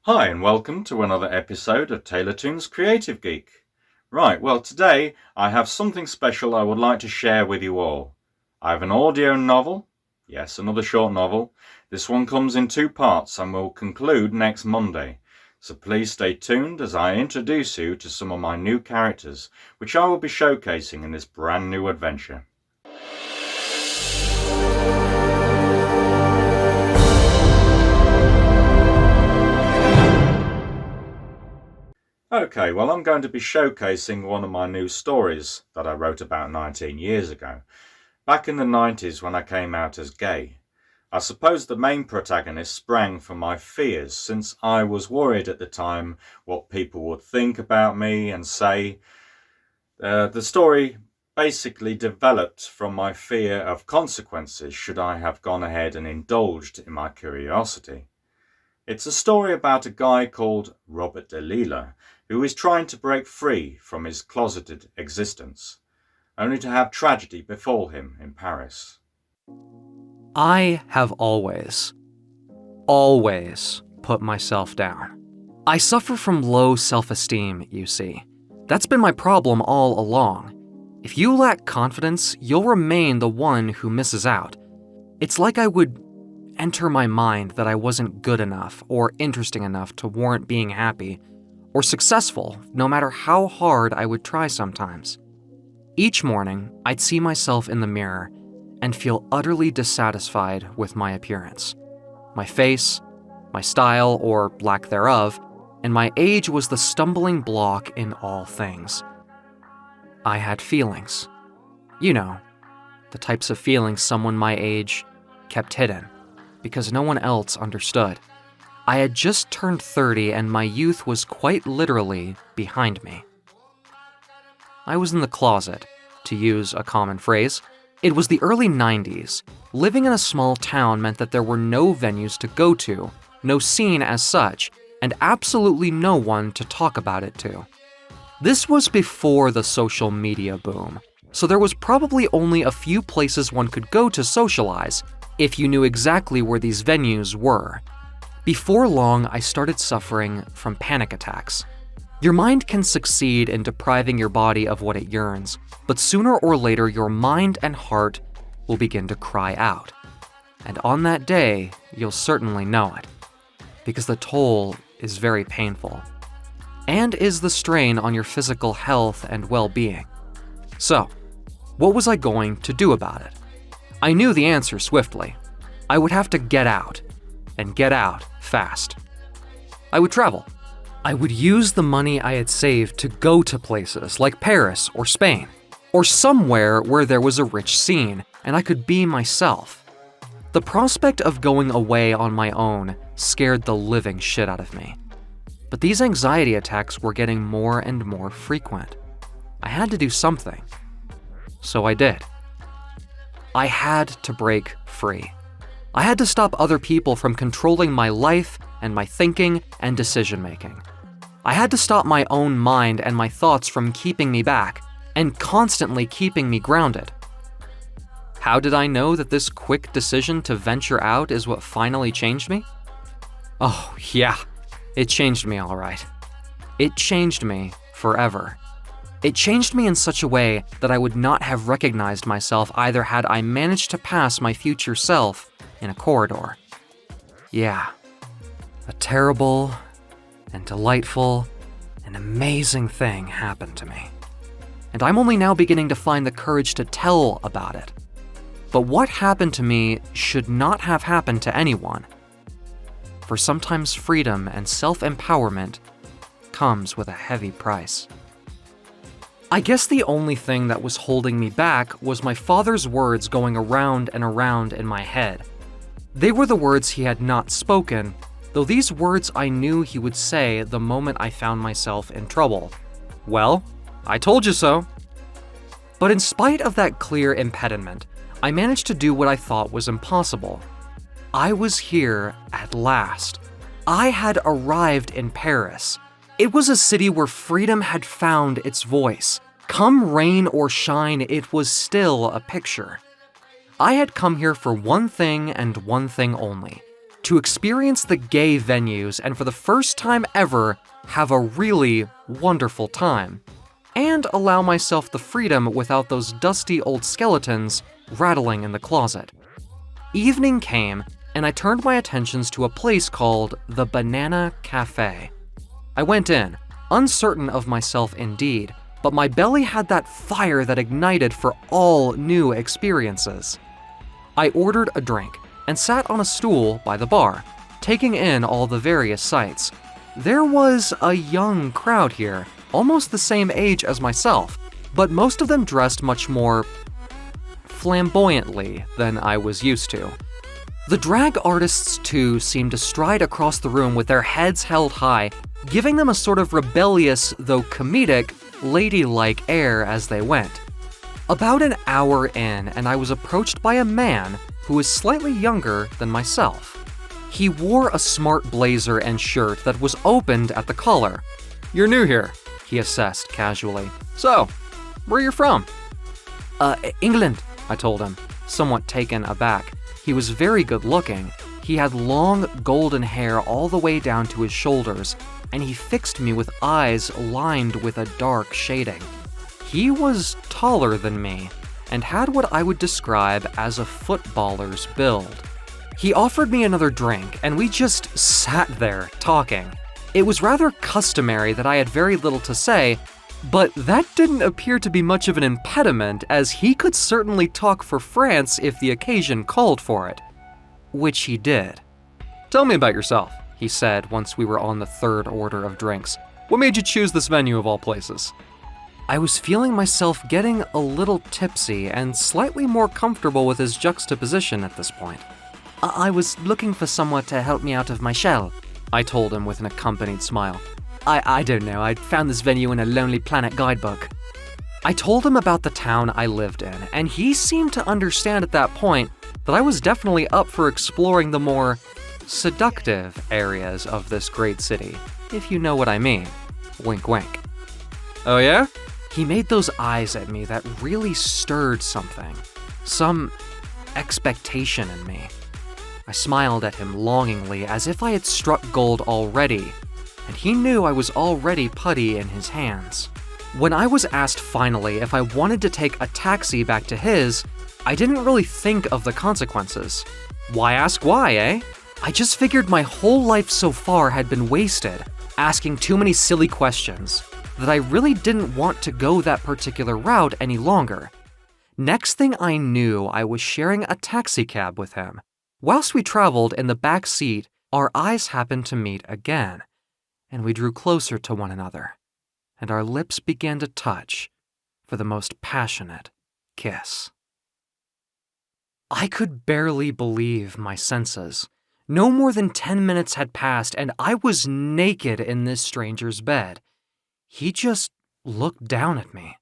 Hi and welcome to another episode of Taylor Toons Creative Geek. Right, well today I have something special I would like to share with you all. I have an audio novel, yes, another short novel. This one comes in two parts and will conclude next Monday. So please stay tuned as I introduce you to some of my new characters, which I will be showcasing in this brand new adventure. Okay, well I'm going to be showcasing one of my new stories that I wrote about 19 years ago. Back in the 90s when I came out as gay. I suppose the main protagonist sprang from my fears since I was worried at the time what people would think about me and say. The story basically developed from my fear of consequences should I have gone ahead and indulged in my curiosity. It's a story about a guy called Robert DeLila who is trying to break free from his closeted existence, only to have tragedy befall him in Paris. I have always put myself down. I suffer from low self-esteem, you see. That's been my problem all along. If you lack confidence, you'll remain the one who misses out. It's like I would enter my mind that I wasn't good enough or interesting enough to warrant being happy or successful, no matter how hard I would try sometimes. Each morning, I'd see myself in the mirror and feel utterly dissatisfied with my appearance. My face, my style or lack thereof, and my age was the stumbling block in all things. I had feelings. You know, the types of feelings someone my age kept hidden, because no one else understood. I had just turned 30 and my youth was quite literally behind me. I was in the closet, to use a common phrase. It was the early 90s. Living in a small town meant that there were no venues to go to, no scene as such, and absolutely no one to talk about it to. This was before the social media boom, so there was probably only a few places one could go to socialize, if you knew exactly where these venues were. Before long, I started suffering from panic attacks. Your mind can succeed in depriving your body of what it yearns, but sooner or later your mind and heart will begin to cry out. And on that day, you'll certainly know it, because the toll is very painful, and is the strain on your physical health and well-being. So, what was I going to do about it? I knew the answer swiftly. I would have to get out, and get out fast. I would travel. I would use the money I had saved to go to places like Paris or Spain, or somewhere where there was a rich scene and I could be myself. The prospect of going away on my own scared the living shit out of me. But these anxiety attacks were getting more and more frequent. I had to do something. So I did. I had to break free. I had to stop other people from controlling my life and my thinking and decision-making. I had to stop my own mind and my thoughts from keeping me back and constantly keeping me grounded. How did I know that this quick decision to venture out is what finally changed me? Oh, yeah, it changed me all right. It changed me forever. It changed me in such a way that I would not have recognized myself either had I managed to pass my future self in a corridor. Yeah, a terrible and delightful and amazing thing happened to me. And I'm only now beginning to find the courage to tell about it. But what happened to me should not have happened to anyone. For sometimes freedom and self-empowerment comes with a heavy price. I guess the only thing that was holding me back was my father's words going around and around in my head. They were the words he had not spoken, though these words I knew he would say the moment I found myself in trouble. Well, I told you so. But in spite of that clear impediment, I managed to do what I thought was impossible. I was here at last. I had arrived in Paris. It was a city where freedom had found its voice. Come rain or shine, it was still a picture. I had come here for one thing and one thing only, to experience the gay venues and for the first time ever have a really wonderful time, and allow myself the freedom without those dusty old skeletons rattling in the closet. Evening came, and I turned my attentions to a place called the Banana Cafe. I went in, uncertain of myself indeed, but my belly had that fire that ignited for all new experiences. I ordered a drink and sat on a stool by the bar, taking in all the various sights. There was a young crowd here, almost the same age as myself, but most of them dressed much more flamboyantly than I was used to. The drag artists, too, seemed to stride across the room with their heads held high, giving them a sort of rebellious, though comedic, ladylike air as they went. About an hour in, and I was approached by a man who was slightly younger than myself. He wore a smart blazer and shirt that was opened at the collar. "You're new here," he assessed casually. "So, where you from?" England," I told him, somewhat taken aback. He was very good looking. He had long golden hair all the way down to his shoulders, and he fixed me with eyes lined with a dark shading. He was taller than me, and had what I would describe as a footballer's build. He offered me another drink, and we just sat there talking. It was rather customary that I had very little to say, but that didn't appear to be much of an impediment, as he could certainly talk for France if the occasion called for it. Which he did. "Tell me about yourself," he said once we were on the third order of drinks. "What made you choose this venue of all places?" I was feeling myself getting a little tipsy and slightly more comfortable with his juxtaposition at this point. I was looking for someone to help me out of my shell," I told him with an accompanied smile. I don't know, I'd found this venue in a Lonely Planet guidebook." I told him about the town I lived in, and he seemed to understand at that point that I was definitely up for exploring the more seductive areas of this great city, if you know what I mean. Wink, wink. "Oh yeah?" He made those eyes at me that really stirred something, some expectation in me. I smiled at him longingly, as if I had struck gold already, and he knew I was already putty in his hands. When I was asked finally if I wanted to take a taxi back to his, I didn't really think of the consequences. Why ask why, eh? I just figured my whole life so far had been wasted, asking too many silly questions, that I really didn't want to go that particular route any longer. Next thing I knew, I was sharing a taxicab with him. Whilst we traveled in the back seat, our eyes happened to meet again, and we drew closer to one another, and our lips began to touch for the most passionate kiss. I could barely believe my senses. No more than 10 minutes had passed, and I was naked in this stranger's bed. He just looked down at me,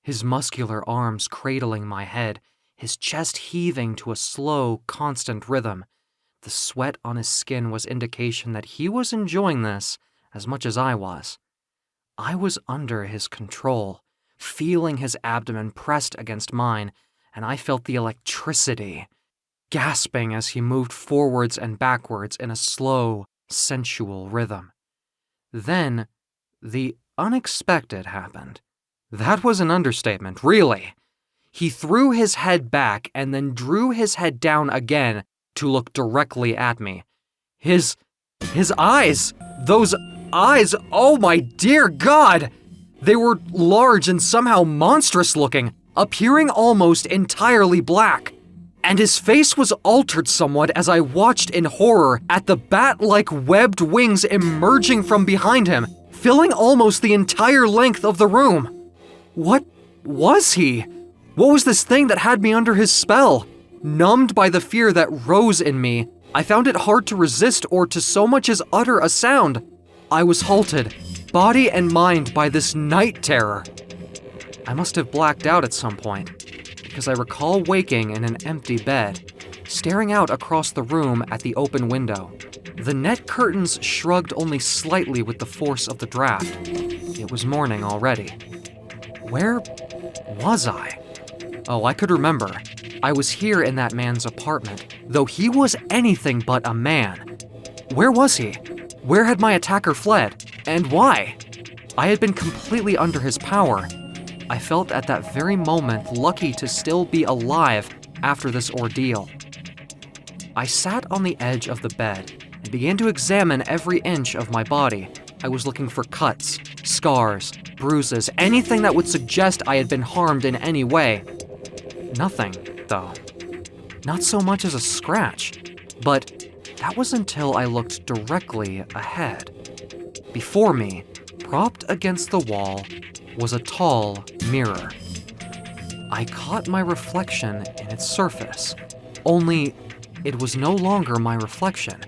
his muscular arms cradling my head, his chest heaving to a slow, constant rhythm. The sweat on his skin was indication that he was enjoying this as much as I was. I was under his control, feeling his abdomen pressed against mine, and I felt the electricity, gasping as he moved forwards and backwards in a slow, sensual rhythm. Then, the unexpected happened. That was an understatement, really. He threw his head back and then drew his head down again to look directly at me. His eyes, those eyes, oh my dear God! They were large and somehow monstrous looking, appearing almost entirely black. And his face was altered somewhat as I watched in horror at the bat-like webbed wings emerging from behind him, filling almost the entire length of the room. What was he? What was this thing that had me under his spell? Numbed by the fear that rose in me, I found it hard to resist or to so much as utter a sound. I was halted, body and mind, by this night terror. I must have blacked out at some point, because I recall waking in an empty bed, staring out across the room at the open window. The net curtains shrugged only slightly with the force of the draft. It was morning already. Where was I? Oh, I could remember. I was here in that man's apartment, though he was anything but a man. Where was he? Where had my attacker fled? And why? I had been completely under his power. I felt at that very moment lucky to still be alive after this ordeal. I sat on the edge of the bed and began to examine every inch of my body. I was looking for cuts, scars, bruises, anything that would suggest I had been harmed in any way. Nothing, though. Not so much as a scratch. But that was until I looked directly ahead. Before me, propped against the wall, was a tall mirror. I caught my reflection in its surface, only it was no longer my reflection.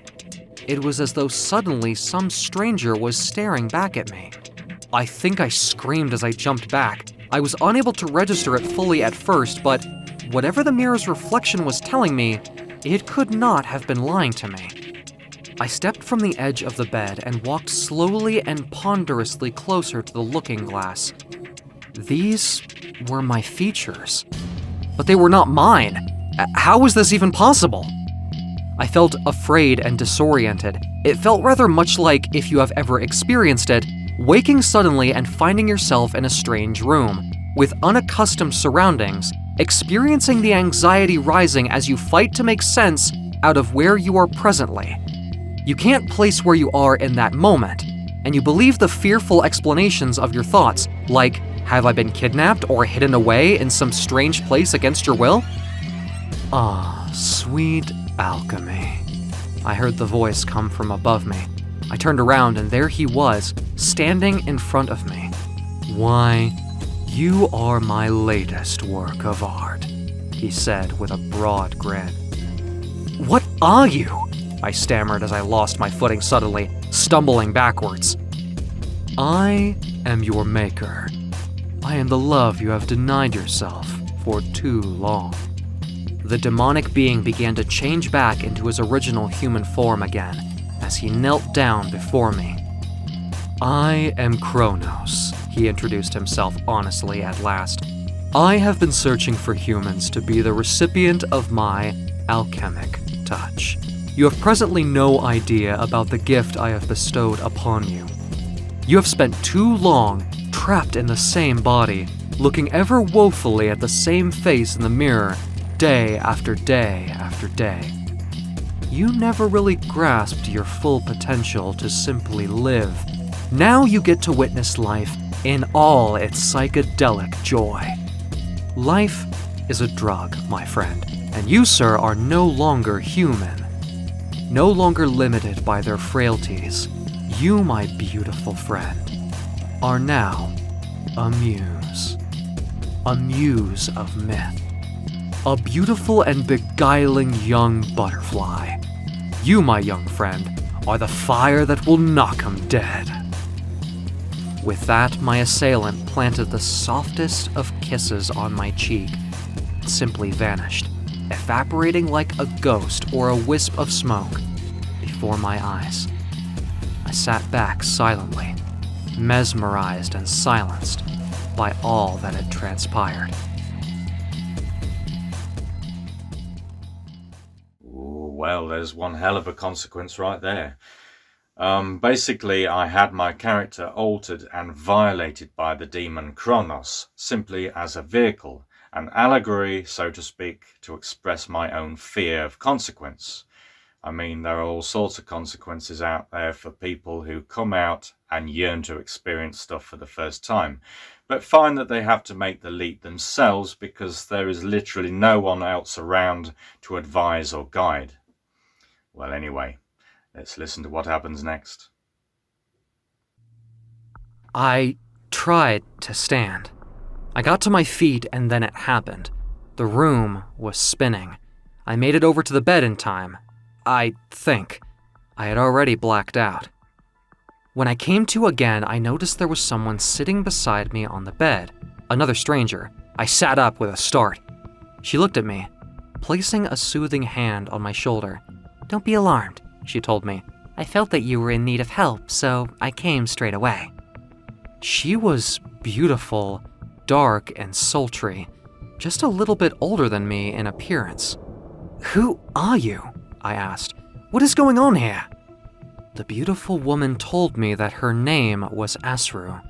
It was as though suddenly some stranger was staring back at me. I think I screamed as I jumped back. I was unable to register it fully at first, but whatever the mirror's reflection was telling me, it could not have been lying to me. I stepped from the edge of the bed and walked slowly and ponderously closer to the looking glass. These were my features, but they were not mine. How was this even possible? I felt afraid and disoriented. It felt rather much like, if you have ever experienced it, waking suddenly and finding yourself in a strange room, with unaccustomed surroundings, experiencing the anxiety rising as you fight to make sense out of where you are presently. You can't place where you are in that moment, and you believe the fearful explanations of your thoughts, like, have I been kidnapped or hidden away in some strange place against your will? Ah, sweet alchemy. I heard the voice come from above me. I turned around and there he was, standing in front of me. Why, you are my latest work of art, he said with a broad grin. What are you? I stammered as I lost my footing suddenly, stumbling backwards. I am your maker. I am the love you have denied yourself for too long. The demonic being began to change back into his original human form again as he knelt down before me. I am Kronos, he introduced himself honestly at last. I have been searching for humans to be the recipient of my alchemic touch. You have presently no idea about the gift I have bestowed upon you. You have spent too long trapped in the same body, looking ever woefully at the same face in the mirror, day after day after day. You never really grasped your full potential to simply live. Now you get to witness life in all its psychedelic joy. Life is a drug, my friend, and you, sir, are no longer human. No longer limited by their frailties, you, my beautiful friend, are now a muse. A muse of myth. A beautiful and beguiling young butterfly. You, my young friend, are the fire that will knock 'em dead. With that, my assailant planted the softest of kisses on my cheek and simply vanished, evaporating like a ghost or a wisp of smoke before my eyes. I sat back silently, mesmerized and silenced by all that had transpired. Well, there's one hell of a consequence right there. Basically, I had my character altered and violated by the demon Kronos, simply as a vehicle, an allegory, so to speak, to express my own fear of consequence. I mean, there are all sorts of consequences out there for people who come out and yearn to experience stuff for the first time, but find that they have to make the leap themselves because there is literally no one else around to advise or guide. Well, anyway, let's listen to what happens next. I tried to stand. I got to my feet and then it happened. The room was spinning. I made it over to the bed in time. I think. I had already blacked out. When I came to again, I noticed there was someone sitting beside me on the bed. Another stranger. I sat up with a start. She looked at me, placing a soothing hand on my shoulder. Don't be alarmed, she told me. I felt that you were in need of help, so I came straight away. She was beautiful, dark, and sultry. just a little bit older than me in appearance. "Who are you?" I asked. "What is going on here?" The beautiful woman told me that her name was Asru.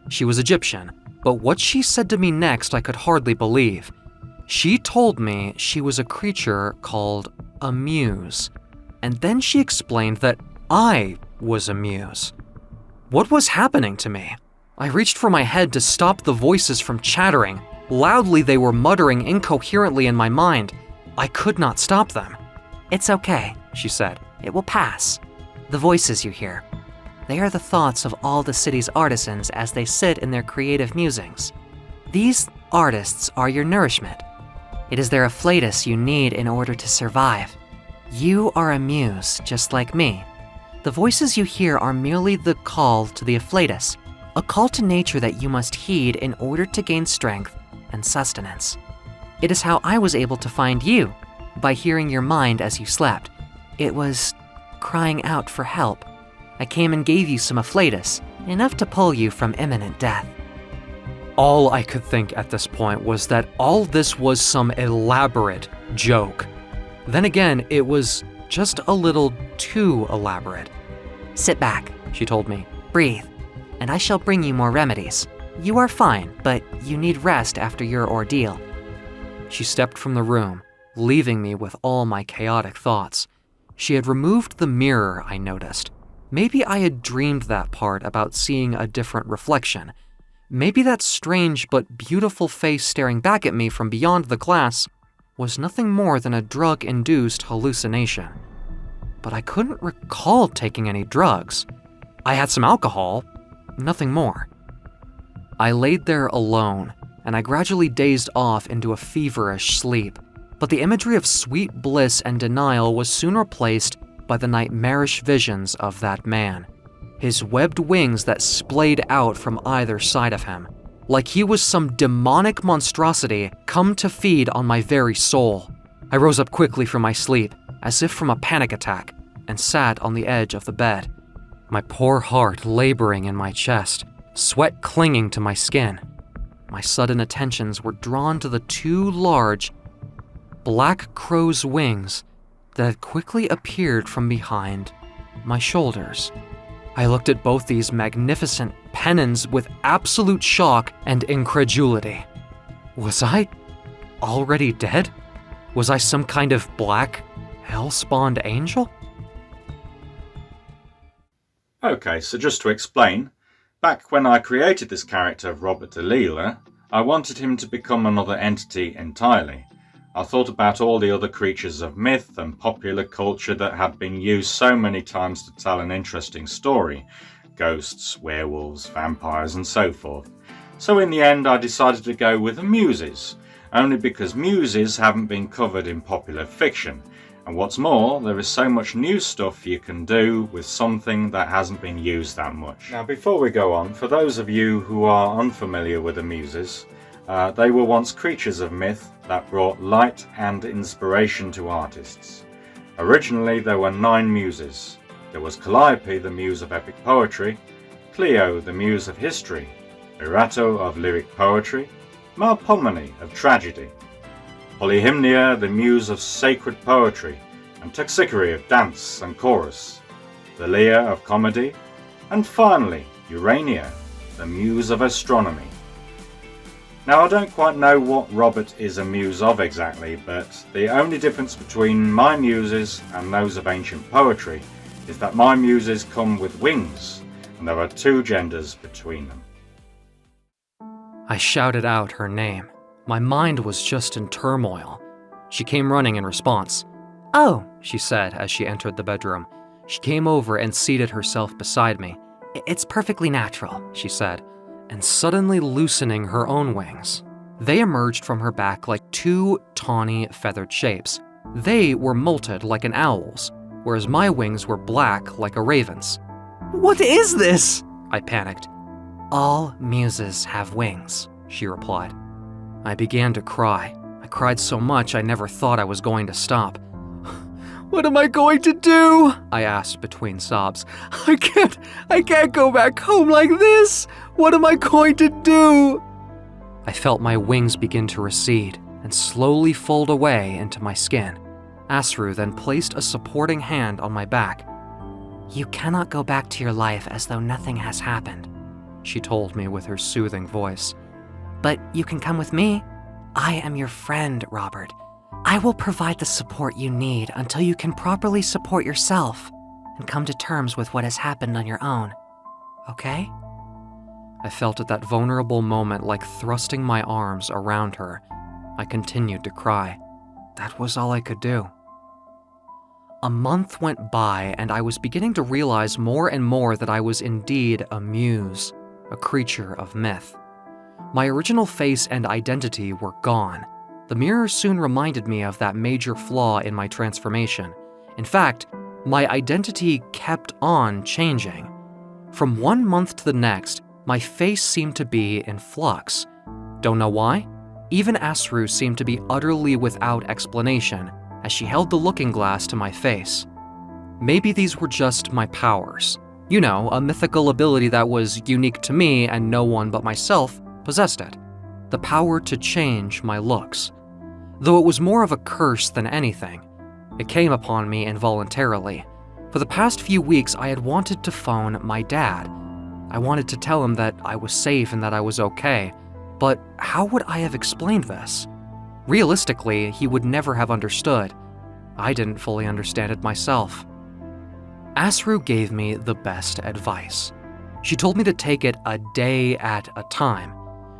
She was Egyptian, but what she said to me next I could hardly believe. She told me she was a creature called a muse, and then she explained that I was a muse. What was happening to me? I reached for my head to stop the voices from chattering. Loudly they were muttering incoherently in my mind. I could not stop them. "It's okay," she said. "It will pass. The voices you hear, they are the thoughts of all the city's artisans as they sit in their creative musings. These artists are your nourishment. It is their afflatus you need in order to survive. You are a muse, just like me. The voices you hear are merely the call to the afflatus, a call to nature that you must heed in order to gain strength and sustenance. It is how I was able to find you, by hearing your mind as you slept. It was crying out for help. I came and gave you some afflatus, enough to pull you from imminent death." All I could think at this point was that all this was some elaborate joke. Then again, it was just a little too elaborate. "Sit back," she told me. "Breathe, and I shall bring you more remedies. You are fine, but you need rest after your ordeal." She stepped from the room, leaving me with all my chaotic thoughts. She had removed the mirror, I noticed. Maybe I had dreamed that part about seeing a different reflection. Maybe that strange but beautiful face staring back at me from beyond the glass was nothing more than a drug-induced hallucination. But I couldn't recall taking any drugs. I had some alcohol, nothing more. I laid there alone, and I gradually dazed off into a feverish sleep. But the imagery of sweet bliss and denial was soon replaced by the nightmarish visions of that man. His webbed wings that splayed out from either side of him, like he was some demonic monstrosity come to feed on my very soul. I rose up quickly from my sleep, as if from a panic attack, and sat on the edge of the bed. My poor heart laboring in my chest, sweat clinging to my skin. My sudden attentions were drawn to the two large, black crow's wings that had quickly appeared from behind my shoulders. I looked at both these magnificent pennons with absolute shock and incredulity. Was I already dead? Was I some kind of black, hell-spawned angel? Okay, so just to explain, back when I created this character of Robert DeLille, I wanted him to become another entity entirely. I thought about all the other creatures of myth and popular culture that had been used so many times to tell an interesting story. Ghosts, werewolves, vampires and so forth. So in the end I decided to go with the muses, only because muses haven't been covered in popular fiction. And what's more, there is so much new stuff you can do with something that hasn't been used that much. Now before we go on, for those of you who are unfamiliar with the muses, they were once creatures of myth that brought light and inspiration to artists. Originally there were 9 muses. There was Calliope, the muse of epic poetry, Clio, the muse of history, Erato of lyric poetry, Melpomene of tragedy, Polyhymnia, the muse of sacred poetry, and Toxicary of dance and chorus, Thalia of comedy, and finally Urania, the muse of astronomy. Now I don't quite know what Robert is a muse of exactly, but the only difference between my muses and those of ancient poetry is that my muses come with wings, and there are 2 genders between them. I shouted out her name. My mind was just in turmoil. She came running in response. "Oh," she said as she entered the bedroom. She came over and seated herself beside me. "It's perfectly natural," she said, and suddenly loosening her own wings. They emerged from her back like 2 tawny feathered shapes. They were molted like an owl's, whereas my wings were black like a raven's. "What is this?" I panicked. "All muses have wings," she replied. I began to cry. I cried so much I never thought I was going to stop. "What am I going to do?" I asked between sobs. I can't go back home like this. What am I going to do?" I felt my wings begin to recede and slowly fold away into my skin. Asru then placed a supporting hand on my back. "You cannot go back to your life as though nothing has happened," she told me with her soothing voice. "But you can come with me. I am your friend, Robert. I will provide the support you need until you can properly support yourself and come to terms with what has happened on your own. Okay?" I felt at that vulnerable moment like thrusting my arms around her. I continued to cry. That was all I could do. A month went by, and I was beginning to realize more and more that I was indeed a muse, a creature of myth. My original face and identity were gone. The mirror soon reminded me of that major flaw in my transformation. In fact, my identity kept on changing. From one month to the next, my face seemed to be in flux. Don't know why? Even Asru seemed to be utterly without explanation as she held the looking glass to my face. Maybe these were just my powers. You know, a mythical ability that was unique to me and no one but myself possessed it. The power to change my looks. Though it was more of a curse than anything. It came upon me involuntarily. For the past few weeks, I had wanted to phone my dad. I wanted to tell him that I was safe and that I was okay. But how would I have explained this? Realistically, he would never have understood. I didn't fully understand it myself. Asru gave me the best advice. She told me to take it a day at a time.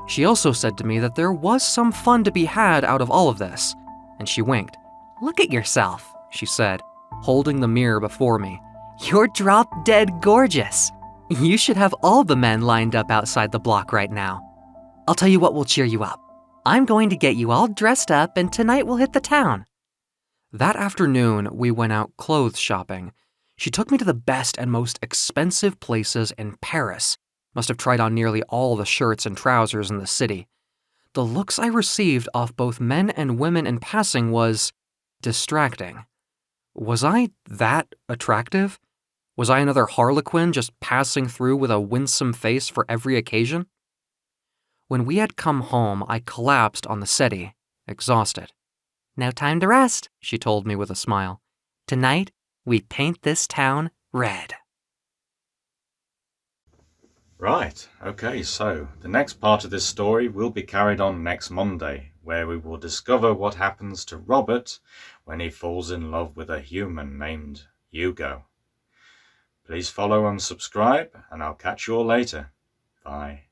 She also said to me that there was some fun to be had out of all of this, and she winked. "Look at yourself," she said, holding the mirror before me. "You're drop-dead gorgeous. You should have all the men lined up outside the block right now. I'll tell you what will cheer you up. I'm going to get you all dressed up, and tonight we'll hit the town." That afternoon, we went out clothes shopping. She took me to the best and most expensive places in Paris. Must have tried on nearly all the shirts and trousers in the city. The looks I received off both men and women in passing was distracting. Was I that attractive? Was I another harlequin just passing through with a winsome face for every occasion? When we had come home, I collapsed on the settee, exhausted. "Now time to rest," she told me with a smile. "Tonight, we paint this town red." Right, okay, so the next part of this story will be carried on next Monday, where we will discover what happens to Robert when he falls in love with a human named Hugo. Please follow and subscribe, and I'll catch you all later. Bye.